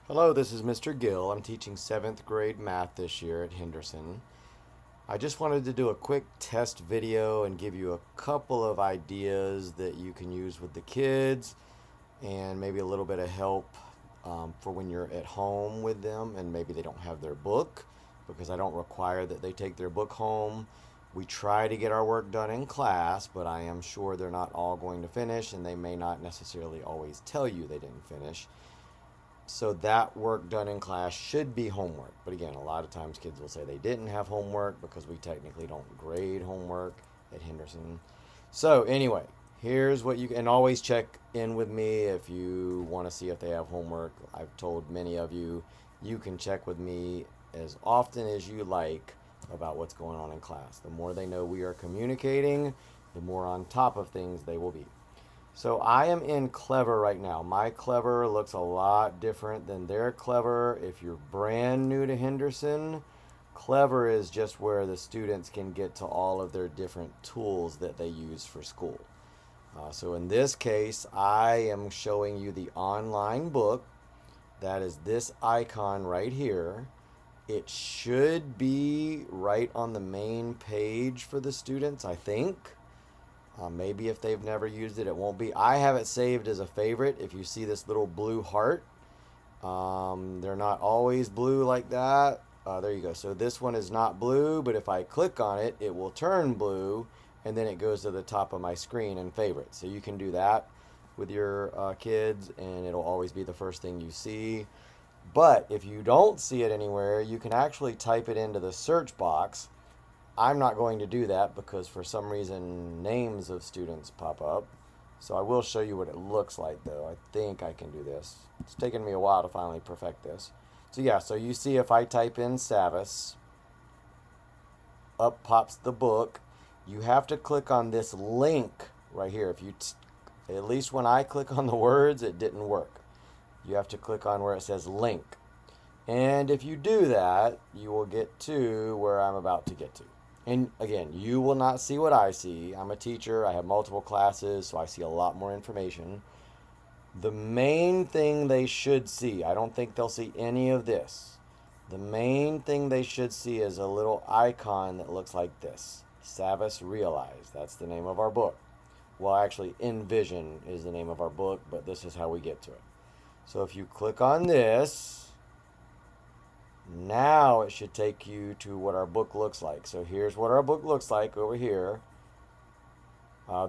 Hello, this is Mr. Gill. I'm teaching 7th grade math this year at Henderson. I just wanted to do a quick test video and give you a couple of ideas that you can use with the kids and maybe a little bit of help for when you're at home with them and maybe they don't have their book, because I don't require that they take their book home. We try to get our work done in class, but I am sure they're not all going to finish and they may not necessarily always tell you they didn't finish. So that work done in class should be homework. But again, a lot of times kids will say they didn't have homework because we technically don't grade homework at Henderson. So anyway, here's what you can always check in with me if you want to see if they have homework. I've told many of you, you can check with me as often as you like about what's going on in class. The more they know we are communicating, the more on top of things they will be. So I am in Clever right now. My Clever looks a lot different than their Clever. If you're brand new to Henderson, Clever is just where the students can get to all of their different tools that they use for school. So in this case, I am showing you the online book. That is this icon right here. It should be right on the main page for the students, I think. Maybe if they've never used it, it won't be. I have it saved as a favorite. If you see this little blue heart, they're not always blue like that. There you go. So this one is not blue, but if I click on it, it will turn blue, and then it goes to the top of my screen in favorites. So you can do that with your kids, and it'll always be the first thing you see. But if you don't see it anywhere, you can actually type it into the search box. I'm not going to do that because for some reason names of students pop up. So I will show you what it looks like though. I think I can do this. It's taken me a while to finally perfect this. So yeah, so you see if I type in Savis, up pops the book. You have to click on this link right here. At least when I click on the words, it didn't work. You have to click on where it says link. And if you do that, you will get to where I'm about to get to. And again, you will not see what I see. I'm a teacher, I have multiple classes, so I see a lot more information. The main thing they should see, I don't think they'll see any of this. The main thing they should see is a little icon that looks like this. Savis Realize, that's the name of our book. Well, actually, Envision is the name of our book, but this is how we get to it. So if you click on this, now it should take you to what our book looks like. So here's what our book looks like over here.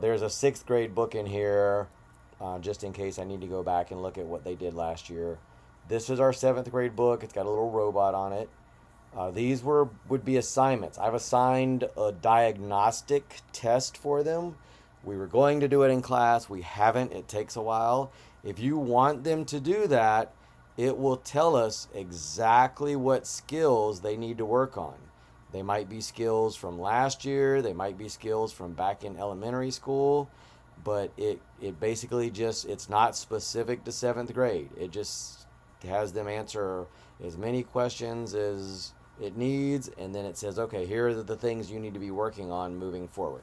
There's a 6th grade book in here, just in case I need to go back and look at what they did last year. This is our 7th grade book. It's got a little robot on it. These would be assignments. I've assigned a diagnostic test for them. We were going to do it in class. We haven't. It takes a while. If you want them to do that, it will tell us exactly what skills they need to work on. They might be skills from last year, they might be skills from back in elementary school, but it basically just, it's not specific to 7th grade. It just has them answer as many questions as it needs, and then it says, okay, here are the things you need to be working on moving forward.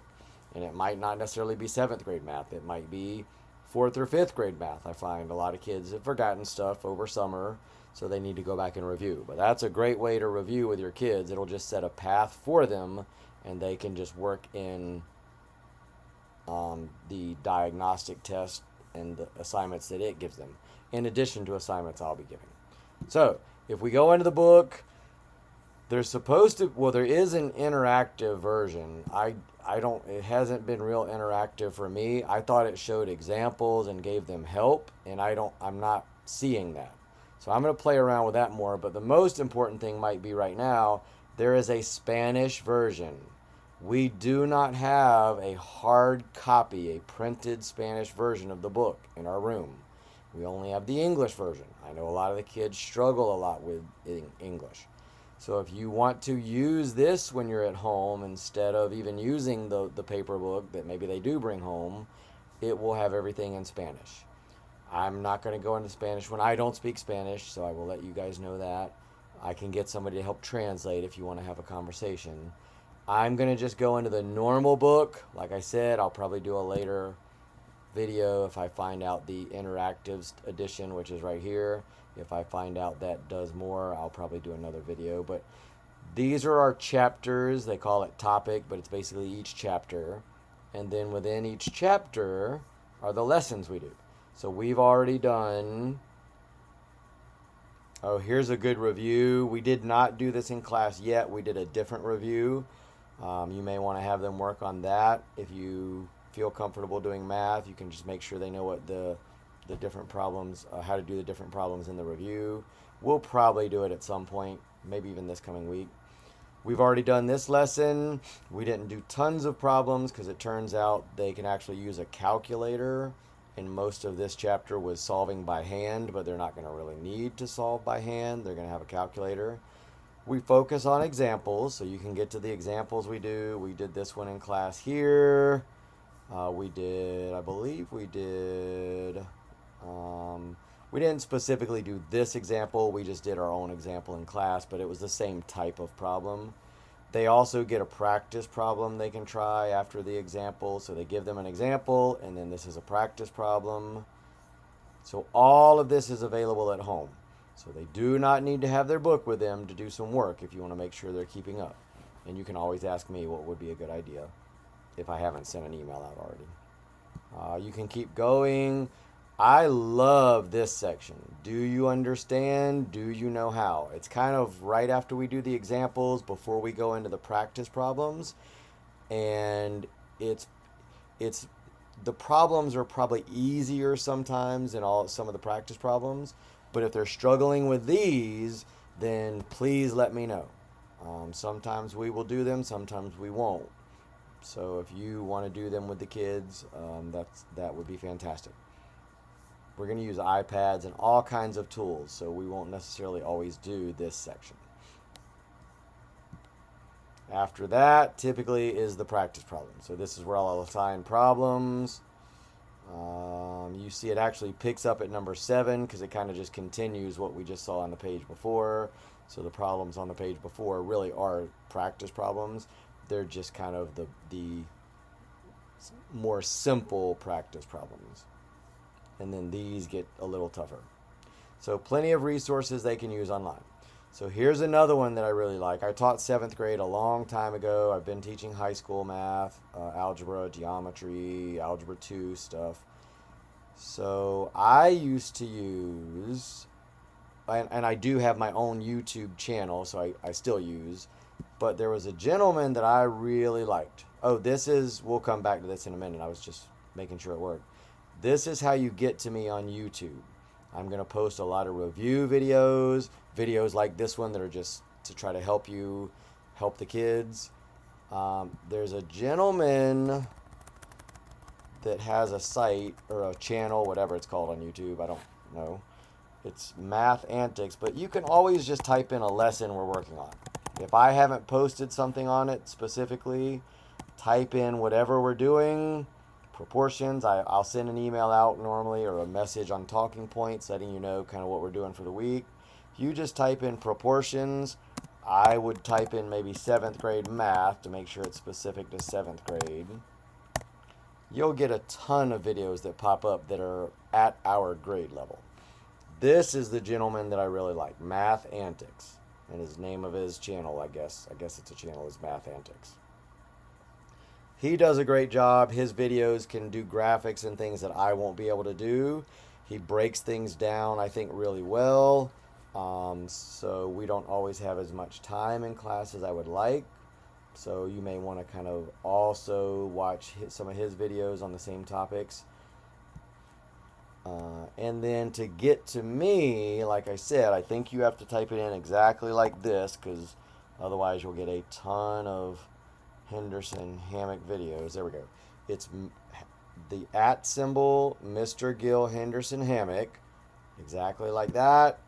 And it might not necessarily be 7th grade math, it might be 4th or 5th grade math. I find a lot of kids have forgotten stuff over summer, so they need to go back and review. But that's a great way to review with your kids. It'll just set a path for them, and they can just work in the diagnostic test and the assignments that it gives them, in addition to assignments I'll be giving. So if we go into the book, there's supposed to, well, there is an interactive version. I don't, it hasn't been real interactive for me. I thought it showed examples and gave them help, and I'm not seeing that. So I'm going to play around with that more, but the most important thing might be right now, there is a Spanish version. We do not have a hard copy, a printed Spanish version of the book in our room. We only have the English version. I know a lot of the kids struggle a lot with English. So if you want to use this when you're at home instead of even using the paper book that maybe they do bring home, it will have everything in Spanish. I'm not going to go into Spanish when I don't speak Spanish, so I will let you guys know that. I can get somebody to help translate if you want to have a conversation. I'm going to just go into the normal book. Like I said, I'll probably do a later video. If I find out the interactive edition, which is right here, if I find out that does more, I'll probably do another video. But these are our chapters. They call it topic, but it's basically each chapter. And then within each chapter are the lessons we do. So we've already done... Oh, here's a good review. We did not do this in class yet. We did a different review. You may want to have them work on that. If you feel comfortable doing math, you can just make sure they know what the different problems, how to do the different problems in the review. We'll probably do it at some point, maybe even this coming week. We've already done this lesson. We didn't do tons of problems because it turns out they can actually use a calculator. And most of this chapter was solving by hand, but they're not going to really need to solve by hand. They're going to have a calculator. We focus on examples, so you can get to the examples we do. We did this one in class here. We didn't specifically do this example. We just did our own example in class, but it was the same type of problem. They also get a practice problem they can try after the example. So they give them an example, and then this is a practice problem. So all of this is available at home. So they do not need to have their book with them to do some work if you want to make sure they're keeping up. And you can always ask me what would be a good idea if I haven't sent an email out already. You can keep going. I love this section. Do you understand? Do you know how? It's kind of right after we do the examples, before we go into the practice problems. And it's the problems are probably easier sometimes than some of the practice problems. But if they're struggling with these, then please let me know. Sometimes we will do them, sometimes we won't. So if you want to do them with the kids, that would be fantastic. We're going to use iPads and all kinds of tools, so we won't necessarily always do this section. After that, typically, is the practice problem. So this is where I'll assign problems. You see it actually picks up at number 7 because it kind of just continues what we just saw on the page before. So the problems on the page before really are practice problems. They're just kind of the more simple practice problems. And then these get a little tougher. So plenty of resources they can use online. So here's another one that I really like. I taught 7th grade a long time ago. I've been teaching high school math, algebra, geometry, algebra 2 stuff. So I used to use, and I do have my own YouTube channel, so I still use, but there was a gentleman that I really liked. Oh, we'll come back to this in a minute. I was just making sure it worked. This is how you get to me on YouTube. I'm going to post a lot of review videos like this one that are just to try to help the kids. There's a gentleman that has a site or a channel, whatever it's called on YouTube. I don't know. It's Math Antics, but you can always just type in a lesson we're working on. If I haven't posted something on it specifically, type in whatever we're doing. Proportions, I'll send an email out normally or a message on talking points letting you know kind of what we're doing for the week. If you just type in proportions, I would type in maybe 7th grade math to make sure it's specific to 7th grade. You'll get a ton of videos that pop up that are at our grade level. This is the gentleman that I really like, Math Antics. And his name of his channel, I guess it's a channel, is Math Antics. He does a great job. His videos can do graphics and things that I won't be able to do. He breaks things down, I think, really well. So we don't always have as much time in class as I would like. So you may want to kind of also watch some of his videos on the same topics. And then to get to me, like I said, I think you have to type it in exactly like this, because otherwise you'll get a ton of Henderson Hammock videos. There we go. It's the @ symbol, Mr. Gill Henderson Hammock, exactly like that.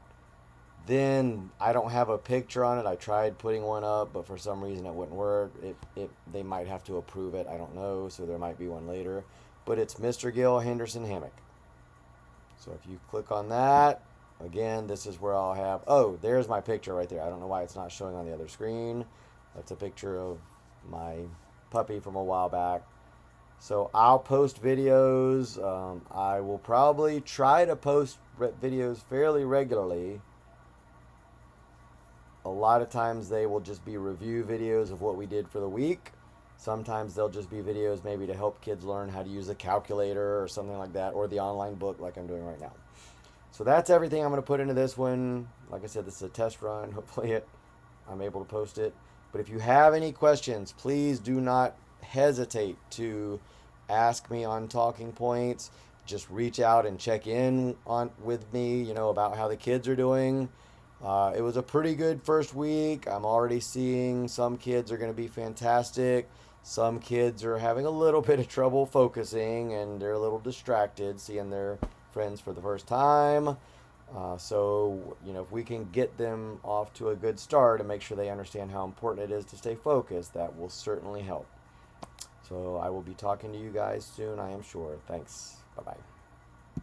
Then I don't have a picture on it. I tried putting one up, but for some reason it wouldn't work. They might have to approve it. I don't know, so there might be one later. But it's Mr. Gill Henderson Hammock. So if you click on that, again, this is where I'll have, oh, there's my picture right there. I don't know why it's not showing on the other screen. That's a picture of my puppy from a while back. So I'll post videos. I will probably try to post videos fairly regularly. A lot of times they will just be review videos of what we did for the week. Sometimes they'll just be videos maybe to help kids learn how to use a calculator or something like that, or the online book like I'm doing right now. So that's everything I'm going to put into this one. Like I said, this is a test run. Hopefully I'm able to post it. But if you have any questions, please do not hesitate to ask me on Talking Points. Just reach out and check in on with me, about how the kids are doing. It was a pretty good first week. I'm already seeing some kids are going to be fantastic. Some kids are having a little bit of trouble focusing and they're a little distracted seeing their friends for the first time. If we can get them off to a good start and make sure they understand how important it is to stay focused, that will certainly help. So I will be talking to you guys soon, I am sure. Thanks. Bye-bye.